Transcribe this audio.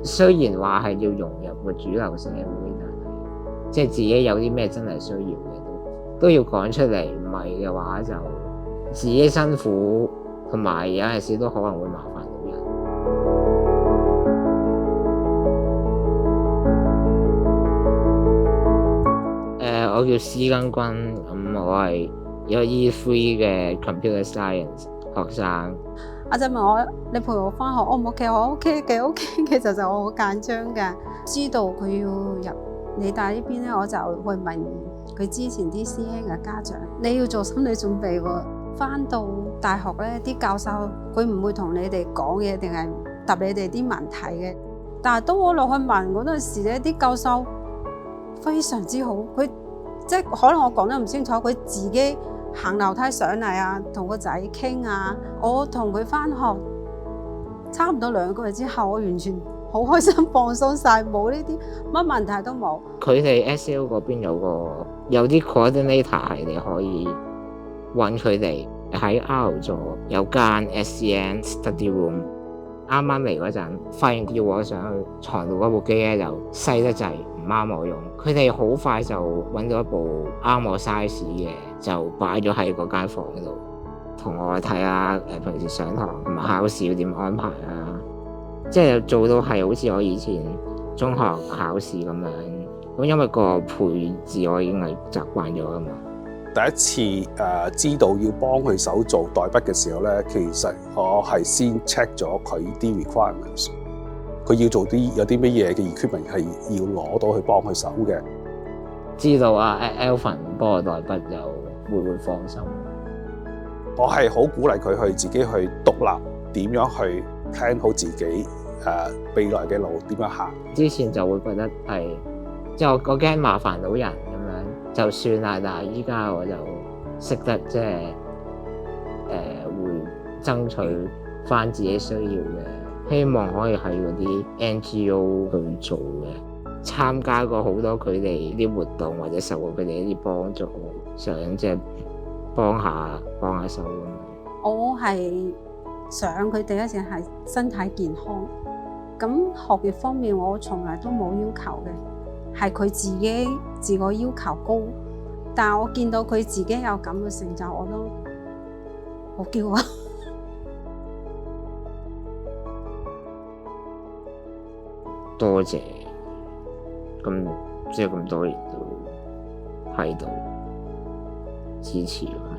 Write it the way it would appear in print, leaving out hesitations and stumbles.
雖然話係要融入個主流社會，但係即係自己有啲咩真係需要嘅都要講出嚟，唔係嘅話就自己辛苦，同埋有陣時都可能會麻煩到人。我叫施根君，咁我係一個 E3 嘅 Computer Science 學生。阿仔問我：你陪我翻學 O 唔 OK？ 我 OK 嘅 ，OK 嘅，其實就我好緊張嘅。知道佢要入理大呢邊咧，我就會問佢之前啲師兄嘅家長：你要做心理準備喎。翻到大學咧，啲教授佢唔會同你哋講嘢，定係答你哋啲問題嘅。但係當我落去問嗰陣時咧，啲教授非常之好，佢即係可能我講得唔清楚，佢自己行樓梯上嚟啊，同個仔傾啊。我同佢翻學差唔多2個月之後，我完全好開心放鬆晒，冇呢啲乜問題都冇。佢哋 SL 嗰邊有啲 coordinator 係你可以揾佢哋喺 R 座有間 SCN study room。啱啱嚟嗰陣，發現叫我上去床度嗰部機咧就細得滯，唔啱我用。佢哋好快就揾到一部啱我 size 嘅，就擺咗喺嗰間房度，同我睇下平時上堂同埋考試要點安排啊。即係做到係好似我以前中學考試咁樣。咁因為個配置我已經係習慣咗啊嘛。第一次知道要幫佢手做代筆嘅時候咧，其實我係先 check 咗佢啲 requirements， 佢要做有啲乜嘢嘅 equipment 係要攞到去幫佢手嘅。知道Alvin 幫我代筆就會放心。我係好鼓勵佢去自己去獨立，點樣去 plan 好自己未來嘅路點樣行。之前就會覺得係即係我驚麻煩到人咁樣就算啦，但係依家我就識得即係會爭取翻自己需要嘅，希望可以喺嗰啲 NGO 去做嘅，參加過好多佢哋啲活動或者受過佢哋一啲幫助，想即係幫下手咁樣。我係想佢第一件係身體健康，咁學業方面我從來都冇要求嘅，係佢自我要求高，但係我見到佢自己有咁嘅成就，我都好驕傲。多謝，咁即係咁多年都喺度支持我。